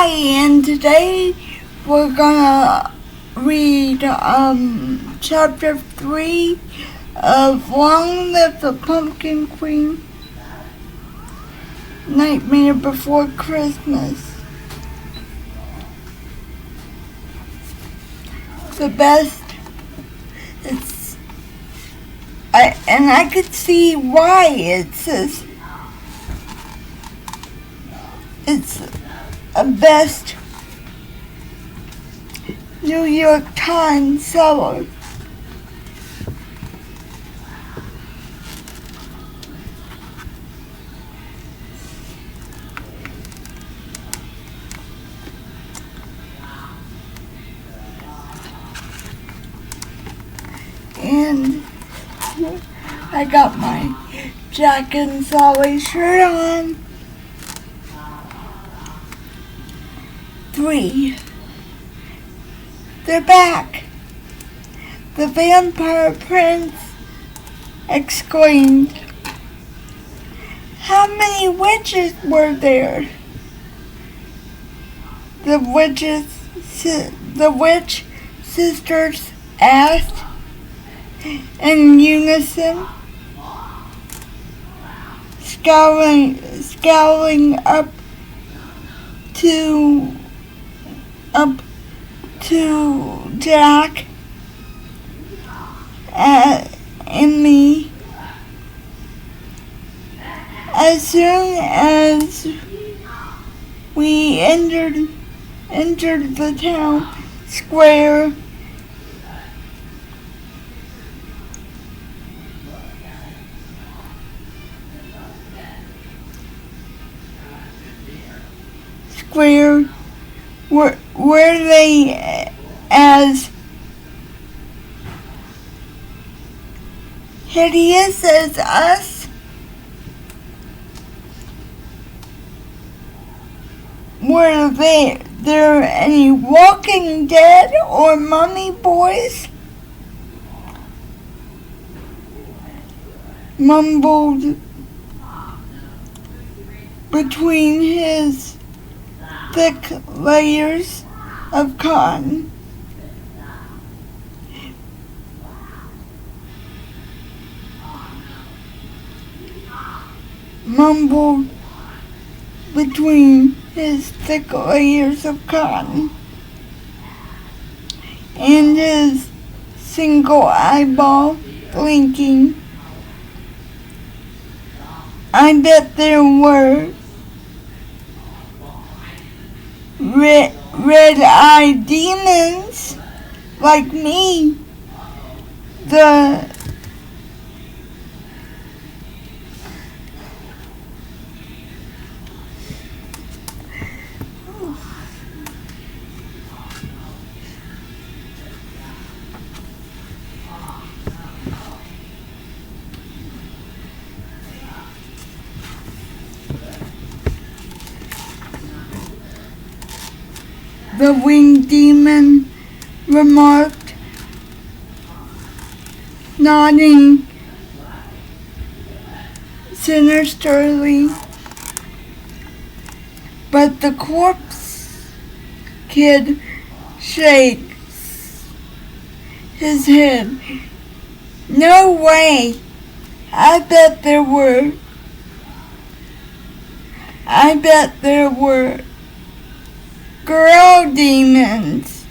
Hi, and today we're gonna read chapter 3 of Long Live the Pumpkin Queen, Nightmare Before Christmas. The best, I could see why it's a best New York Times seller. And I got my Jack and Sally shirt on. 3. They're back! The vampire prince exclaimed. How many witches were there? The witch sisters asked in unison, scowling up to Jack and me. As soon as we entered the town square, were they as hideous as us? Were there any Walking Dead or Mummy boys? Mumbled between his thick layers of cotton. Mumbled between his thick layers of cotton and his single eyeball blinking. I bet there were red-eyed demons like me. The winged demon remarked, nodding sinisterly. But the corpse kid shakes his head. No way! I bet there were girl demons.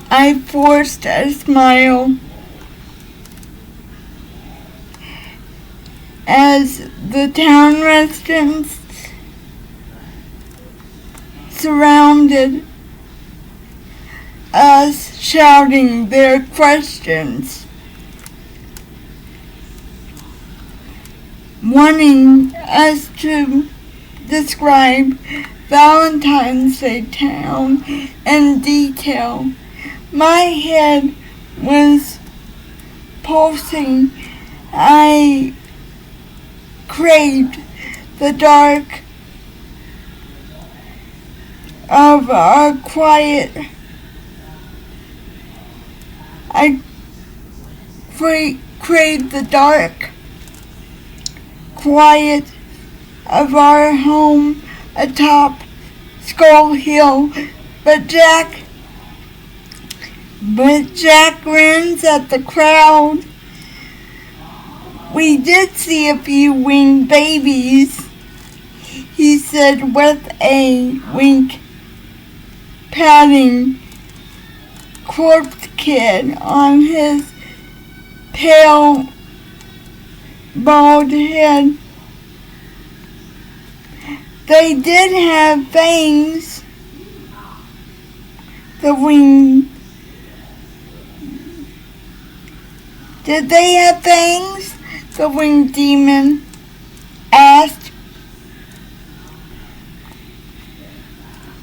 I forced a smile as the town residents surrounded us, shouting their questions, wanting us to describe Valentine's Day town in detail. My head was pulsing. I craved the dark of our quiet. I craved the dark quiet of our home atop Skull Hill, but Jack grins at the crowd. "We did see a few winged babies," he said with a wink, patting Corpse Kid on his pale, bald head. "They did have fangs." Did they have fangs? The winged demon asked.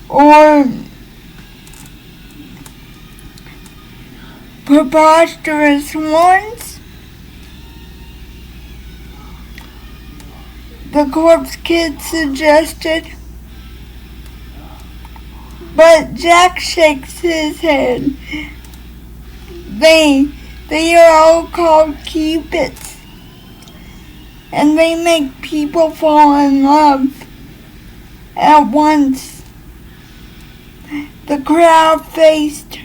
"Or preposterous horns?" the Corpse Kid suggested. But Jack shakes his head. They are all called Cupids, and they make people fall in love at once. The crowd faced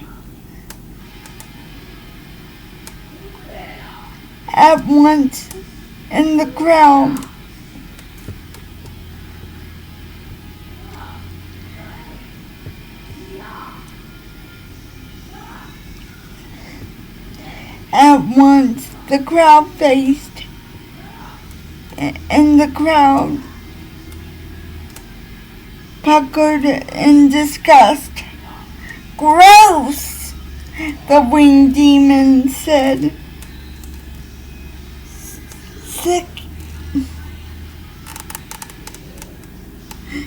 at once in the crowd. At once, the crowd faced, and the crowd puckered in disgust. "Gross," the winged demon said.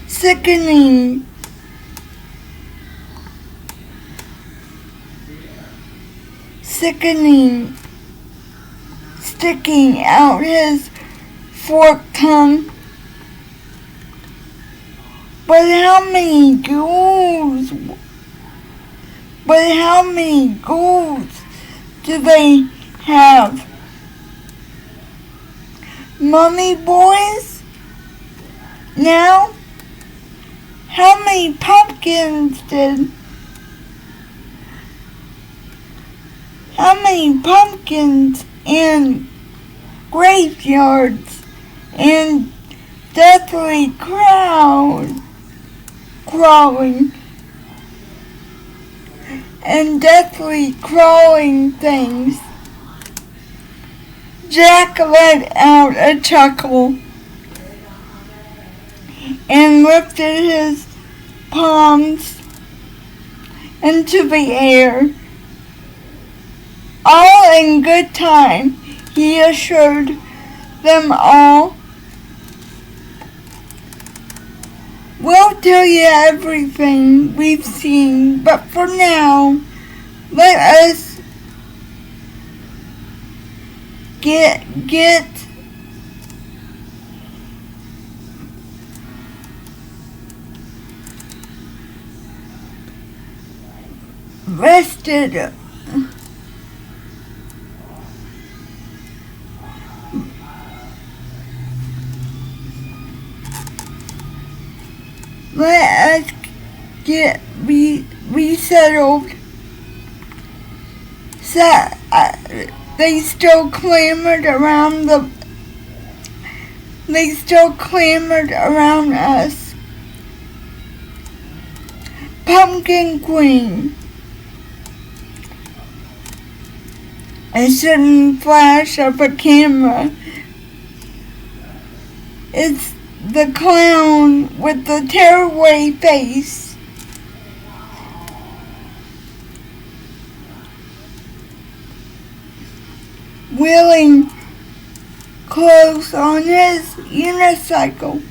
Sickening. Sticking out his forked tongue. But how many ghouls do they have? Mummy boys? Now? How many pumpkins and graveyards and deathly crawling things? Jack let out a chuckle and lifted his palms into the air. "All in good time," he assured them all. "We'll tell you everything we've seen, but for now, let us get rested." Let us get resettled. They still clamored around us. Pumpkin Queen. A sudden flash of a camera. It's the clown with the tearaway face. Wheeling close on his unicycle.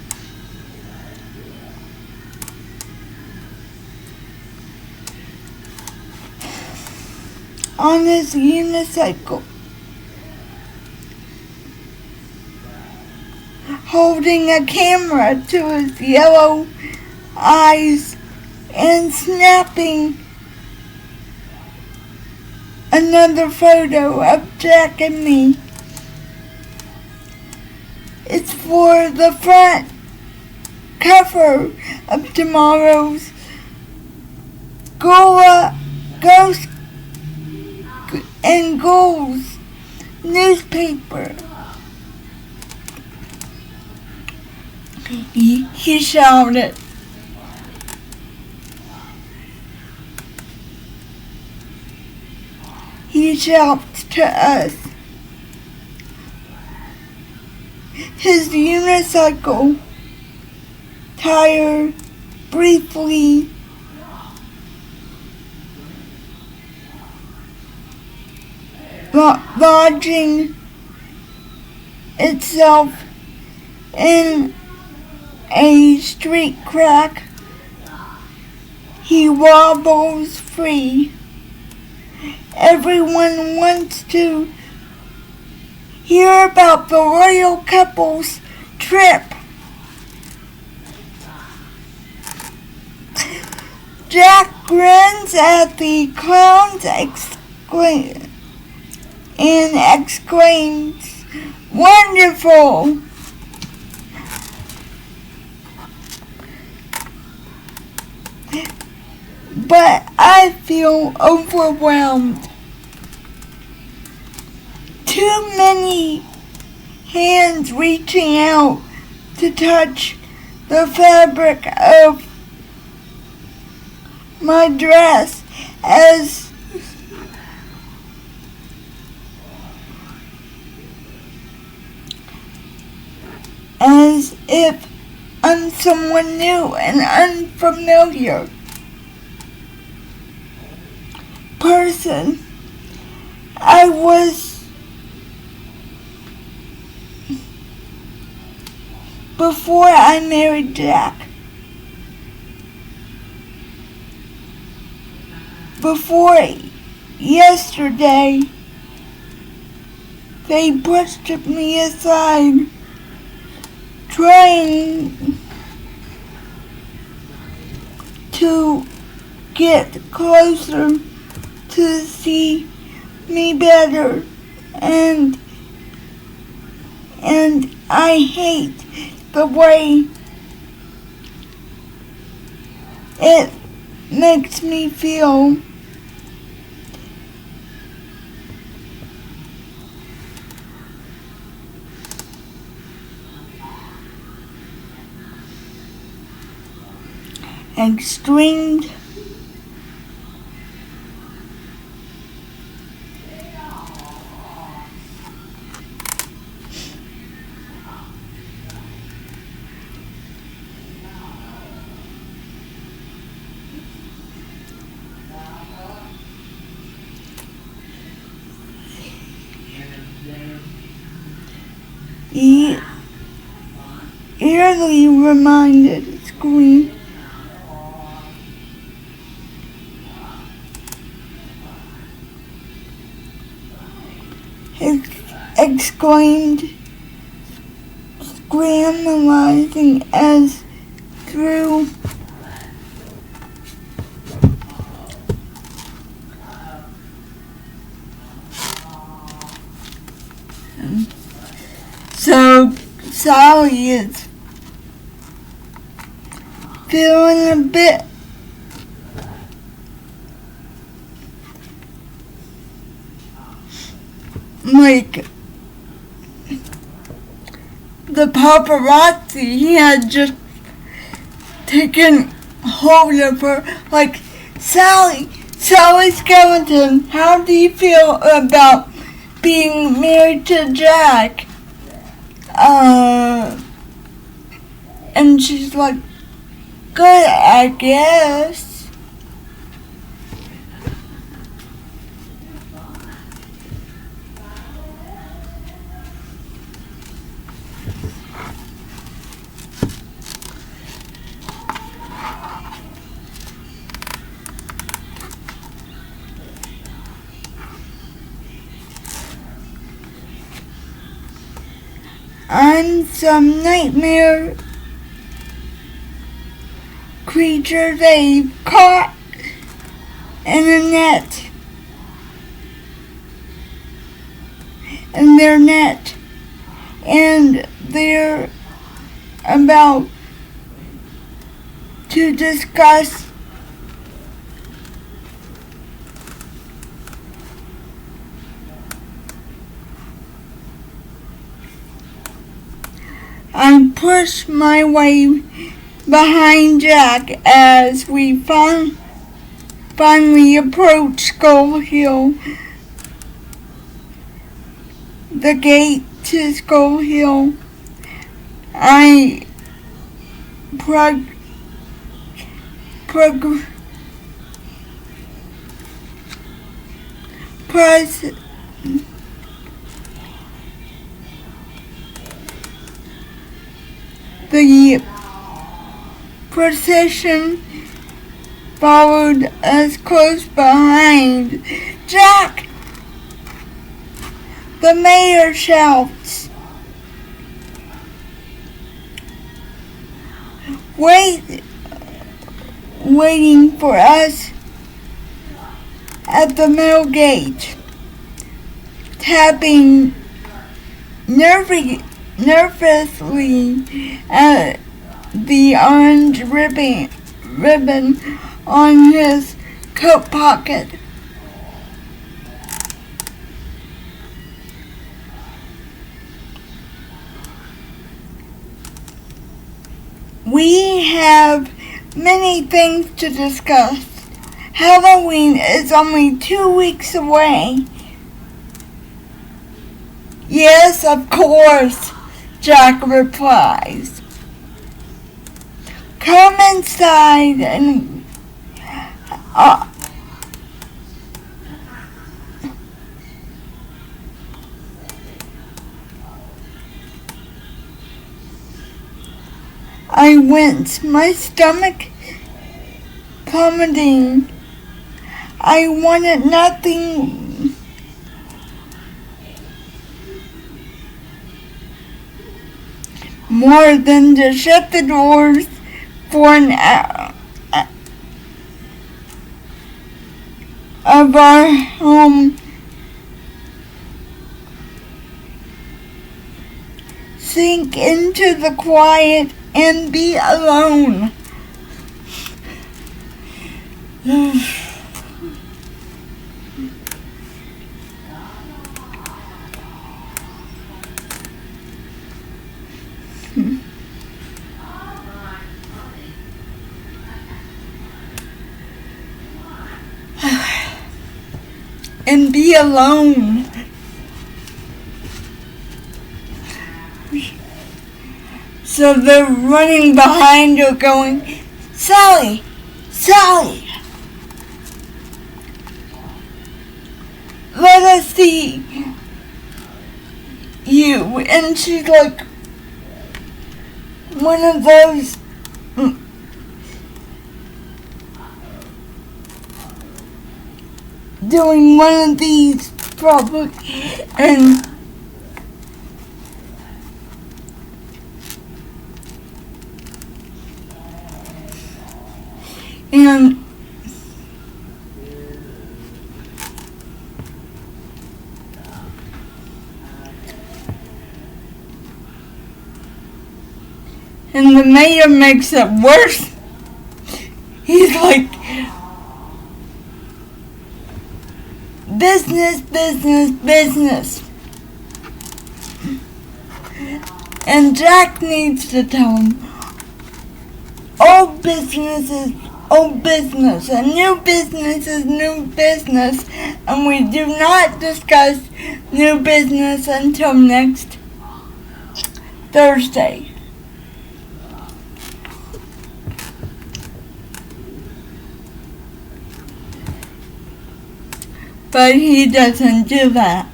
Holding a camera to his yellow eyes and snapping another photo of Jack and me. "It's for the front cover of tomorrow's Ghost and Ghouls newspaper. He shouted. He shouts to us. His unicycle tire briefly lodging itself in a street crack. He wobbles free. Everyone wants to hear about the royal couple's trip. Jack grins at the clowns and exclaims, "Wonderful!" But I feel overwhelmed. Too many hands reaching out to touch the fabric of my dress as if I'm someone new and unfamiliar person. I was before I married Jack. Before yesterday, they pushed me aside, trying to get closer to see me better, and I hate the way it makes me feel. Extreme eerily reminded scream. Exclaimed, scrambling as through so Sally is feeling a bit like the paparazzi had just taken hold of her. Like, Sally Skeleton, how do you feel about being married to Jack? And she's like, good, I guess. I'm some nightmare creature they've caught in a net. In their net. And they're about to discuss I pushed my way behind Jack as we finally approached Skull Hill. The gate to Skull Hill. I press the procession followed us close behind. Jack! The mayor shouts. Waiting for us at the middle gate, tapping nervously at the orange ribbon on his coat pocket. We have many things to discuss. Halloween is only 2 weeks away. Yes, of course, Jack replies. Come inside and I wince, my stomach plummeting. I wanted nothing more than to shut the doors for an hour of our home, sink into the quiet and be alone. And be alone. So they're running behind her going, Sally, Sally, let us see you. And she's like one of those doing one of these probably, and the mayor makes it worse. He's like, business, business, business. And Jack needs to tell him, old business is old business, and new business is new business, and we do not discuss new business until next Thursday. But he doesn't do that.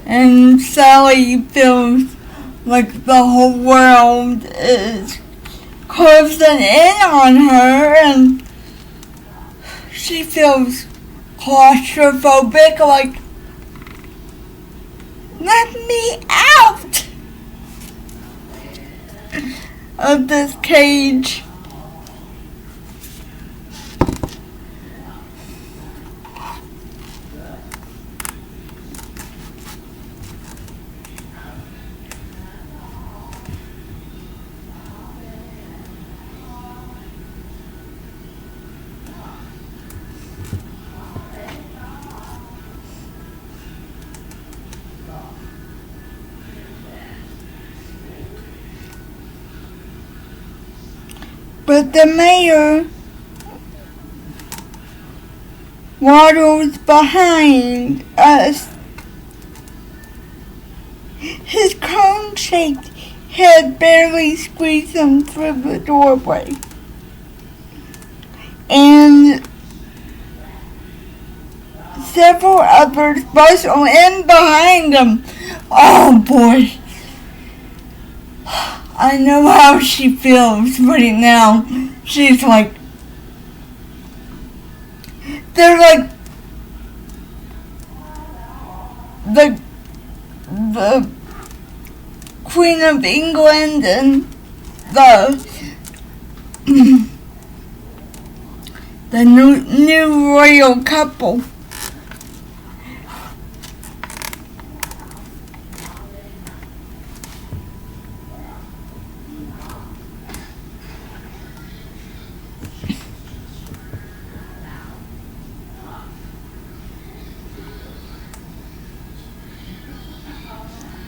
And Sally feels like the whole world is closing in on her, and she feels claustrophobic, like, let me out of this cage. But the mayor waddles behind us, his cone-shaped head barely squeezing through the doorway. And several others bustle in behind him. Oh boy. I know how she feels right now. She's like, they're like the Queen of England and the new royal couple.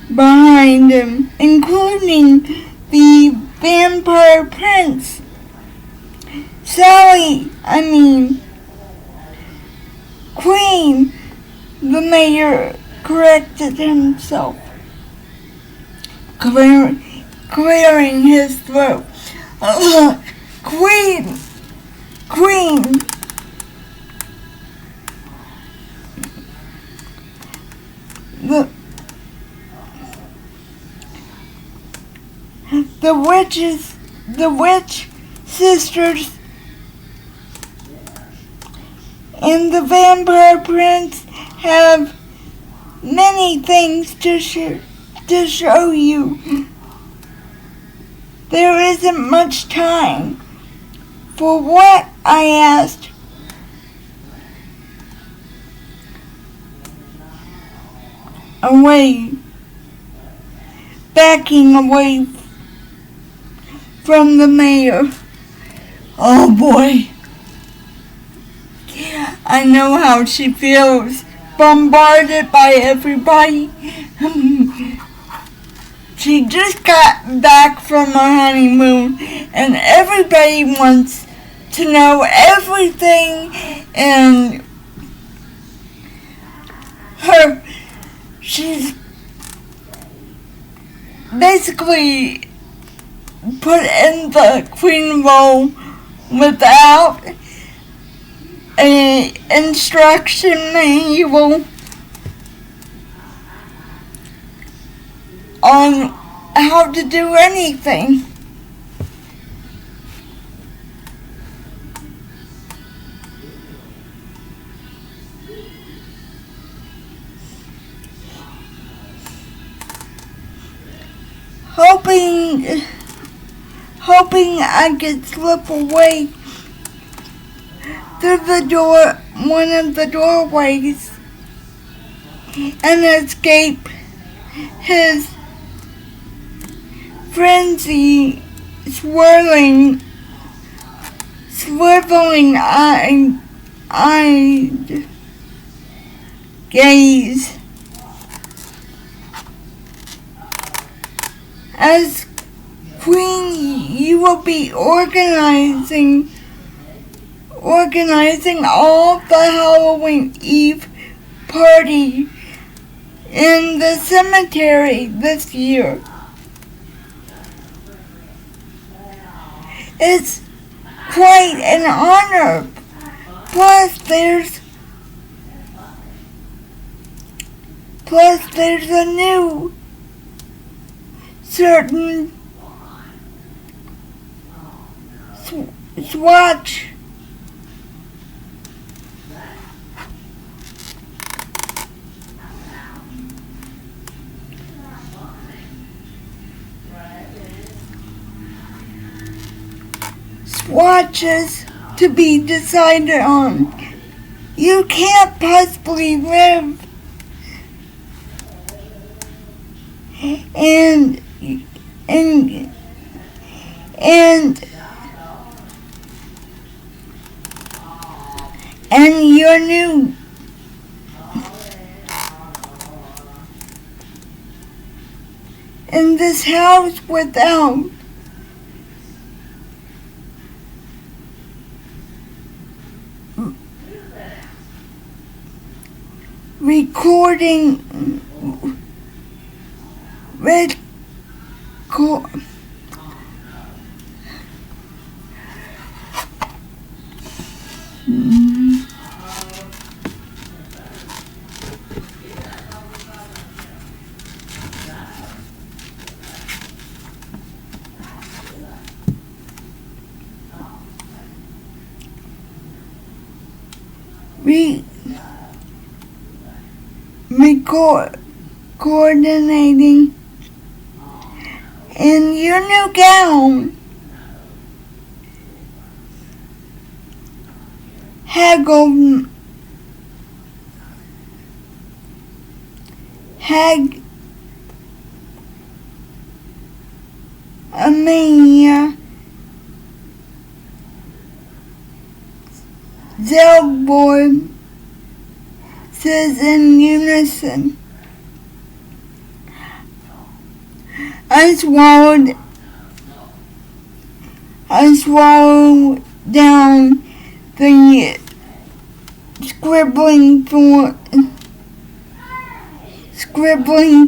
Behind him, including the vampire prince. Queen, the mayor corrected himself, clearing his throat. Queen. The witch sisters and the vampire prince have many things to show you. There isn't much time. For what? I asked. Backing away from the mayor. Oh boy. I know how she feels. Bombarded by everybody. She just got back from her honeymoon and everybody wants to know everything, and she's basically put in the queen role without an instruction manual on how to do anything. Hoping I could slip away through one of the doorways, and escape his frenzy, swiveling eyed gaze. As Queen, you will be organizing all the Halloween Eve party in the cemetery this year. It's quite an honor. Plus there's a new certain swatch swatches to be decided on. You can't possibly live and your new in this house without recording coordinating in your new gown. Amania Zelborn says in unison. I swallowed down the scribbling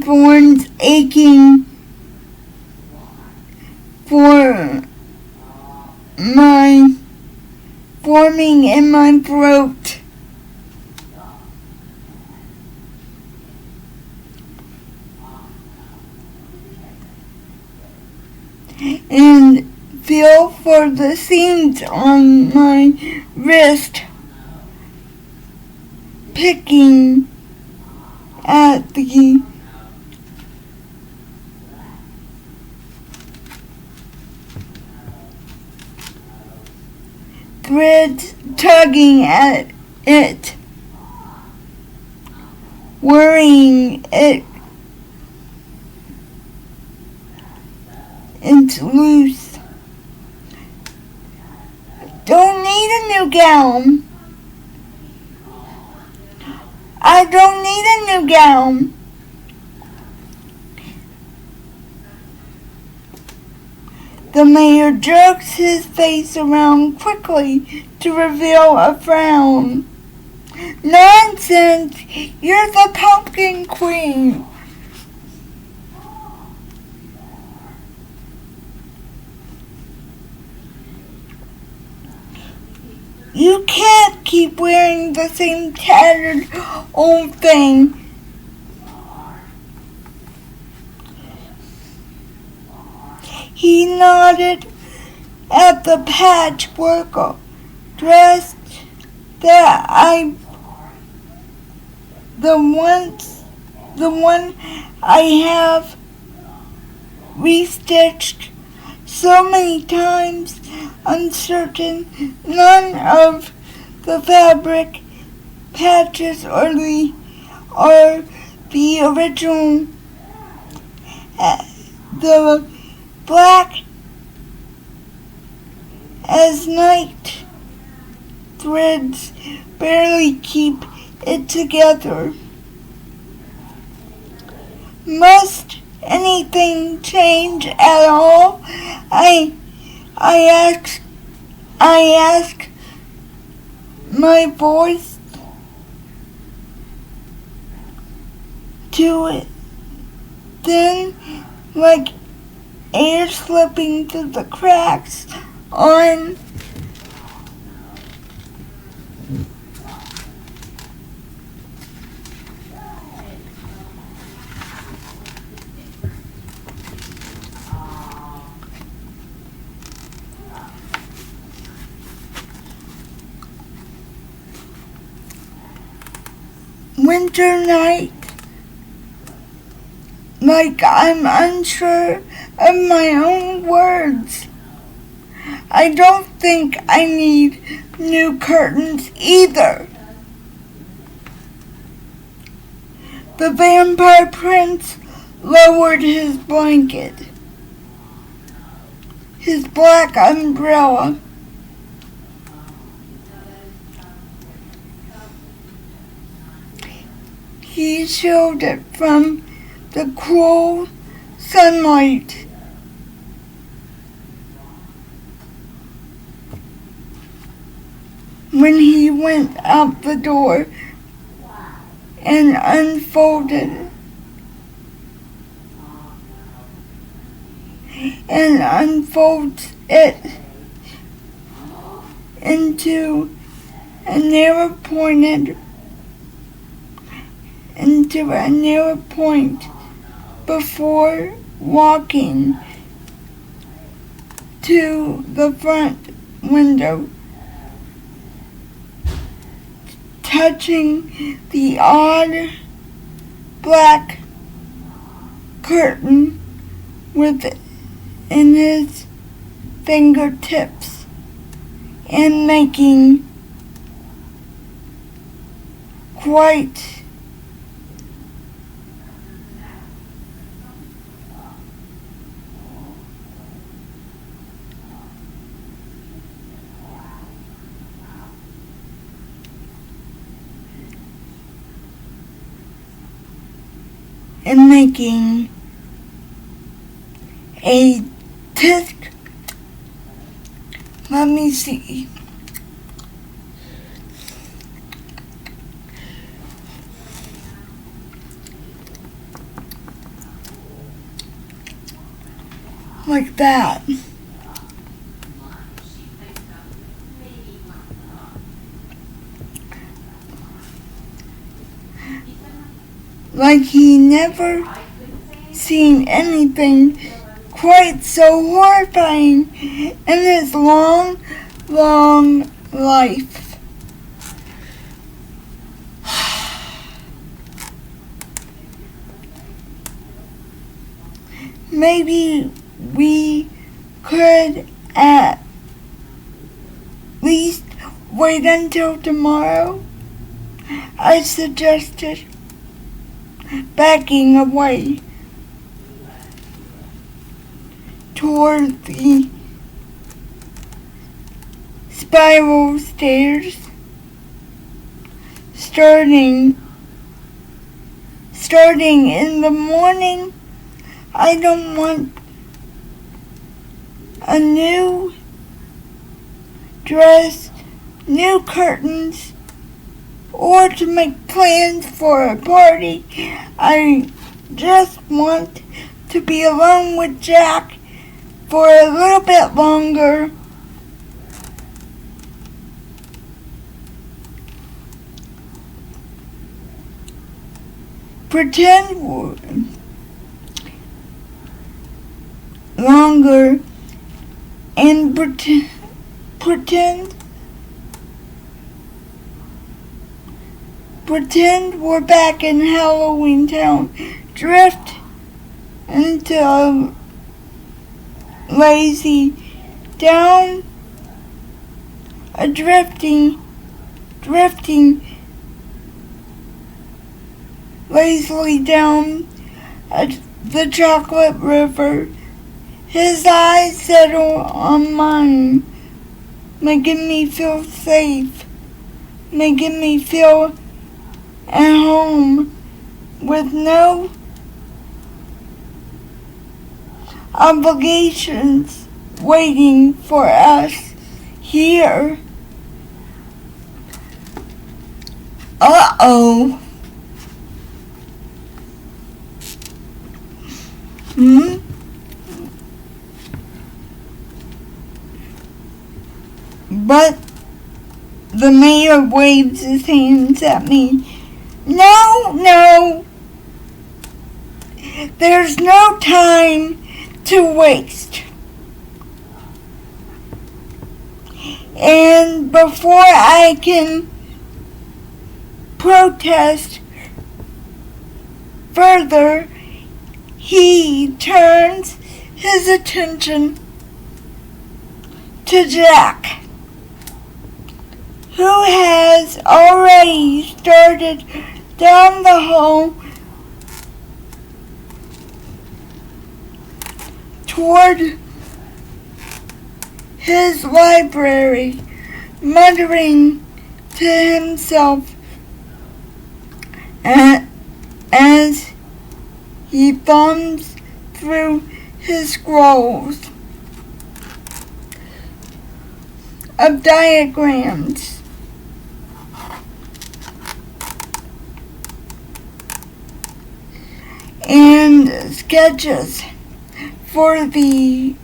thorns aching forming in my throat. And feel for the seams on my wrist, picking at the threads, tugging at it, worrying it's loose. Don't need a new gown. I don't need a new gown. The mayor jerks his face around quickly to reveal a frown. Nonsense! You're the pumpkin queen. You can't keep wearing the same tattered old thing. He nodded at the patchwork dress that the one I have restitched so many times, uncertain none of the fabric patches are the original. The black as night threads barely keep it together. Must anything change at all? I ask, my voice to it, then like air slipping through the cracks on winter night, like I'm unsure of my own words. I don't think I need new curtains either. The vampire prince lowered his blanket, his black umbrella. He shielded it from the cruel sunlight. When he went out the door and unfolded and unfolds it into a narrow point before walking to the front window, touching the odd black curtain within his fingertips and making quite and making a disc. Let me see. Like that. Like he never seen anything quite so horrifying in his long life. Maybe we could at least wait until tomorrow, I suggested, backing away toward the spiral stairs, starting in the morning. I don't want a new dress, new curtains, or to make plans for a party. I just want to be alone with Jack for a little bit longer. Pretend longer and pretend we're back in Halloween Town. Drift into a lazy down, a drifting lazily down the chocolate river. His eyes settle on mine, making me feel safe, making me feel at home with no obligations waiting for us here. Uh-oh. But the mayor waves his hands at me. No, there's no time to waste. And before I can protest further, he turns his attention to Jack, who has already started down the hall toward his library, muttering to himself as he thumbs through his scrolls of diagrams. and sketches for the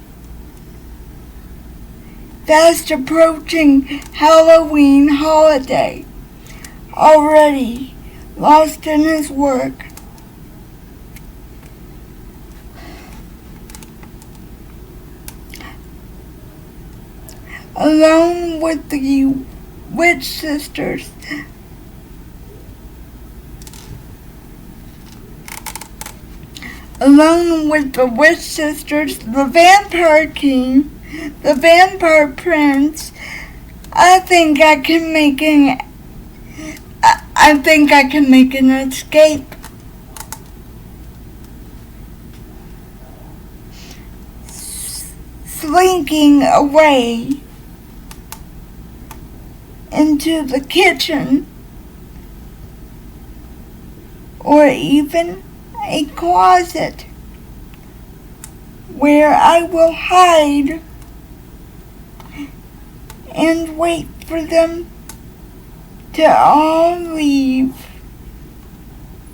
fast approaching Halloween holiday, already lost in his work. Alone with the Witch Sisters, the Vampire King, the Vampire Prince, I think I can make an escape. Slinking away into the kitchen, or even a closet, where I will hide and wait for them to all leave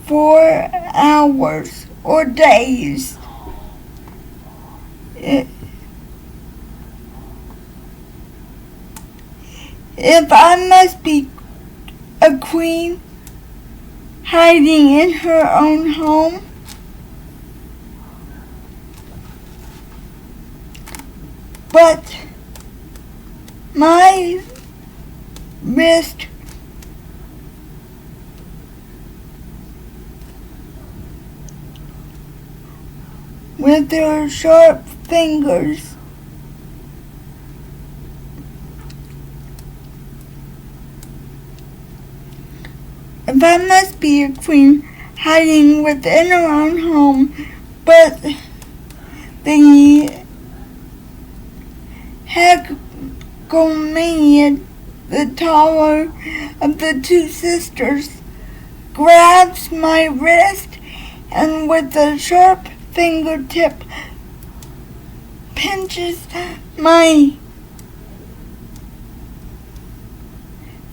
for hours or days. If I must be a queen hiding in her own home, but my wrist with her sharp fingers if I must be a queen hiding within her own home, but the Hegomaniad, the taller of the two sisters, grabs my wrist and with a sharp fingertip pinches my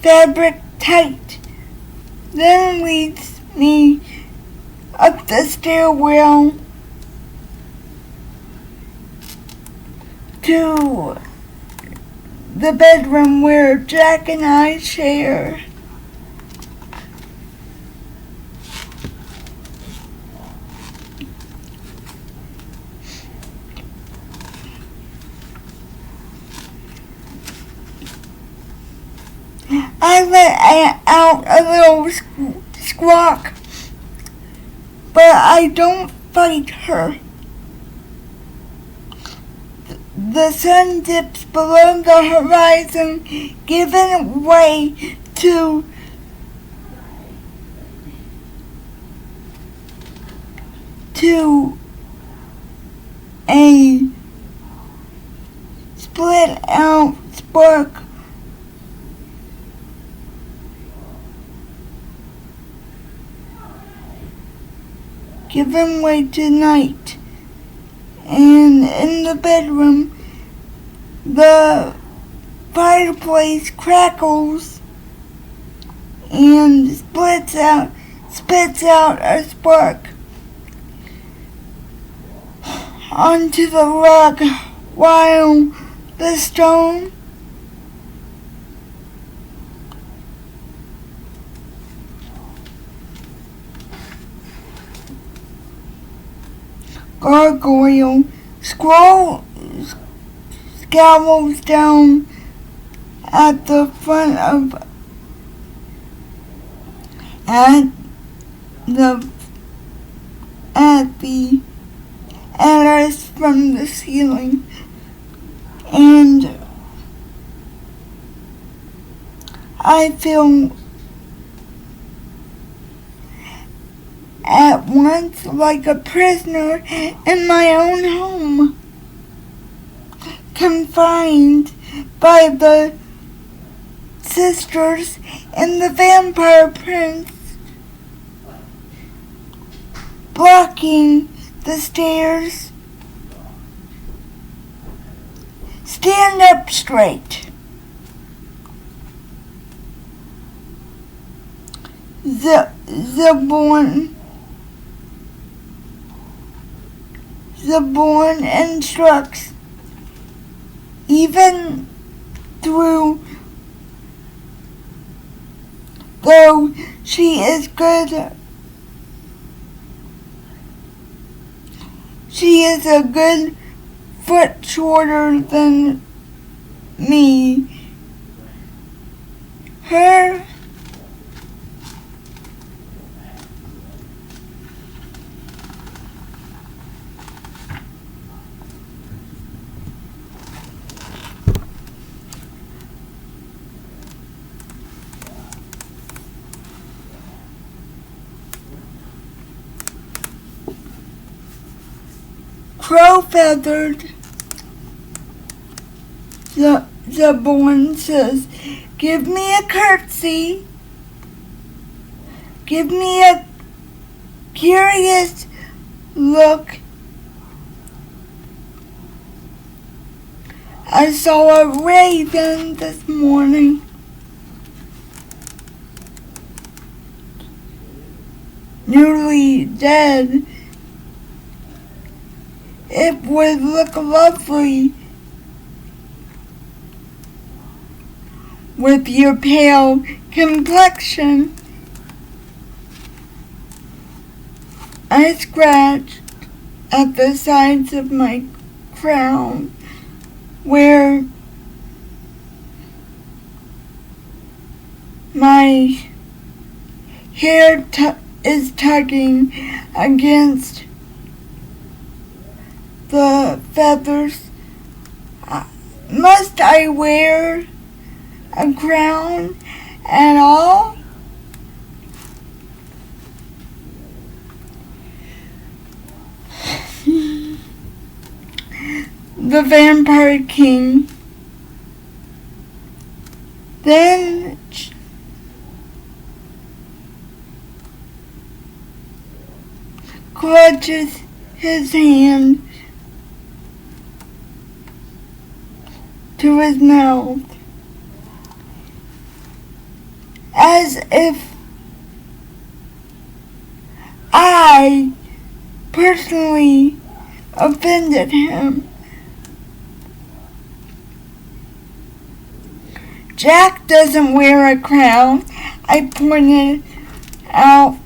fabric tight, then leads me up the stairwell to the bedroom where Jack and I share. I let out a little squawk, but I don't fight her. The sun dips below the horizon, giving way to a split out spark. Giving way to night, and in the bedroom, the fireplace crackles and spits out a spark onto the rug, while the stone gargoyle scowls down at the front of at us from the ceiling, and I feel at once like a prisoner in my own home, confined by the sisters and the Vampire Prince, blocking the stairs. Stand up straight. Zebulon the born instructs, even through though she is good. She is a good foot shorter than me. Her crow feathered. The born says, "Give me a curtsy. Give me a curious look." I saw a raven this morning. Nearly dead. It would look lovely with your pale complexion. I scratched at the sides of my crown where my hair is tugging against the feathers. Must I wear a crown at all? The Vampire King then clutches his hand to his mouth, as if I personally offended him. Jack doesn't wear a crown, I pointed out.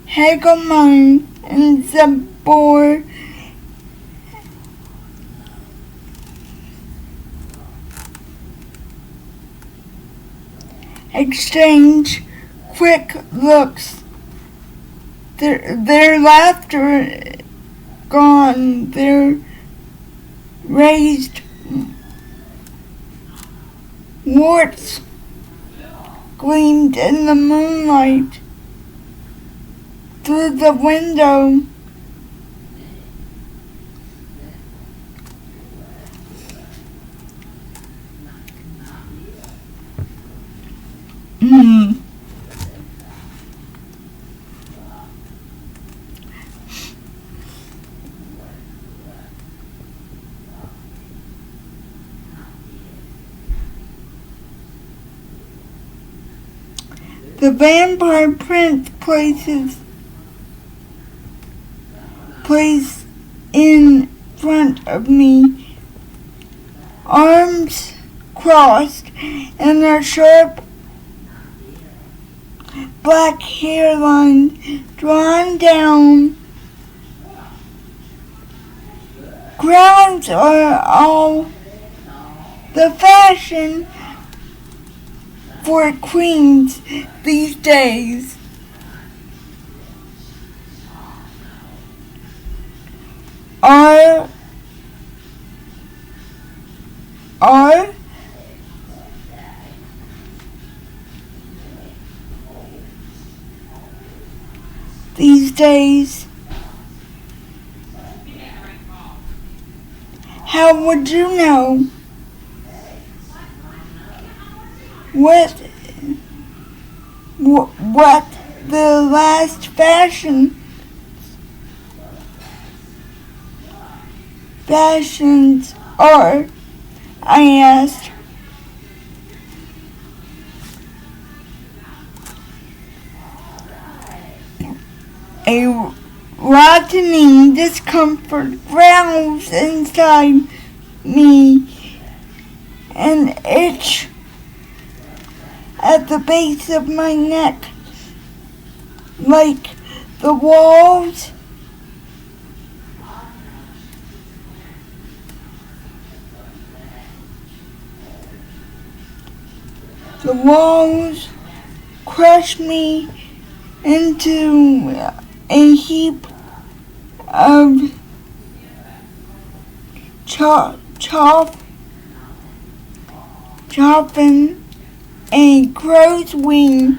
Hagomon and Zabor exchange quick looks. Their laughter gone, their raised warts gleamed in the moonlight through the window. The vampire prince plays in front of me, arms crossed and a sharp black hairline drawn down. Crowns are all the fashion for queens these days. Are these days. How would you know? What the last fashions are? I asked. A rotting discomfort growls inside me, an itch at the base of my neck, like the walls crush me into a heap of chopping a crow's wing.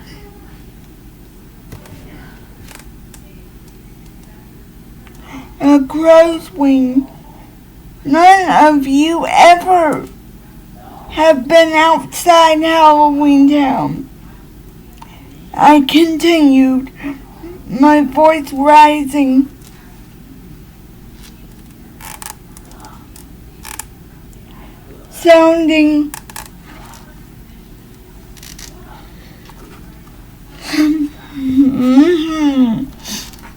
A crow's wing. None of you ever have been outside Halloween Town. I continued, my voice rising. Sounding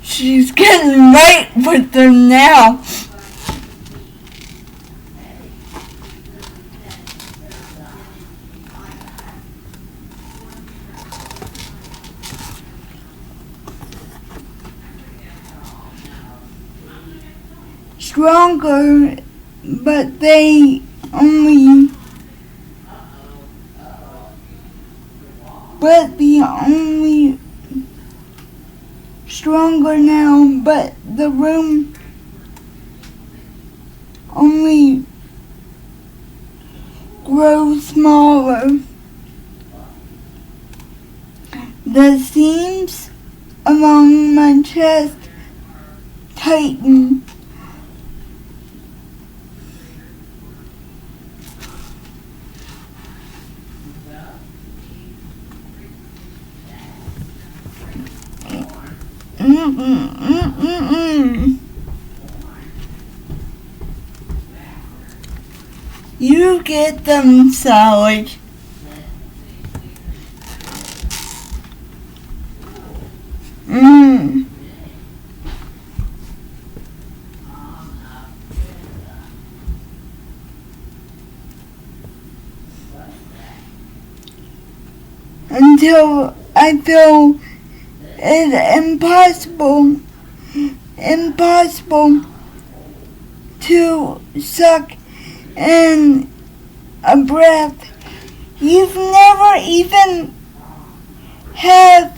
she's getting right with them now. Stronger, but the only stronger now, but the room only grows smaller. The seams along my chest tighten. You get them, Sally. Until I feel it impossible to suck in a breath. You've never even have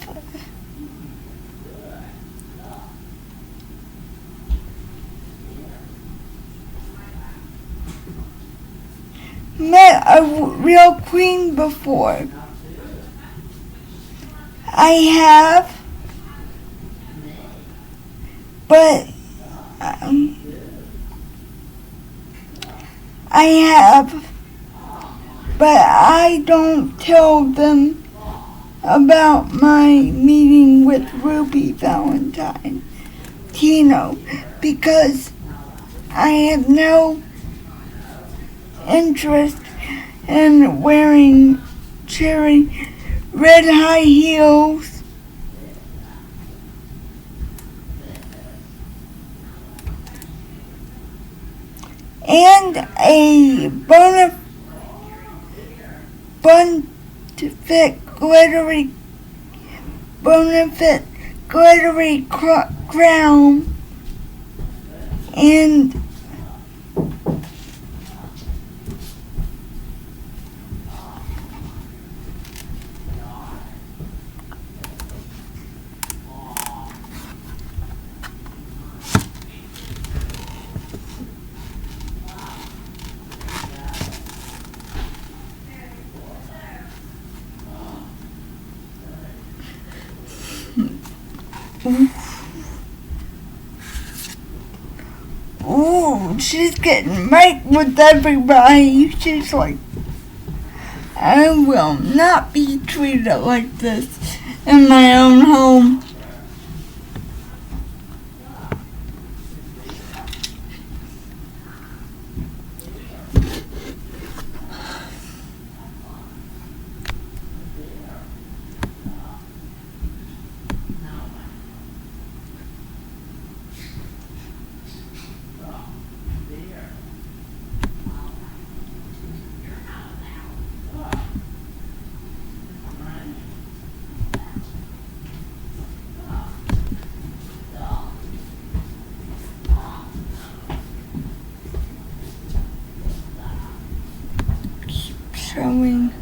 met a real queen before. I have, but I don't tell them about my meeting with Ruby Valentine, because I have no interest in wearing cherry red high heels and a bonafide glittery crown and she's getting right with everybody. She's like, I will not be treated like this in my own home. showing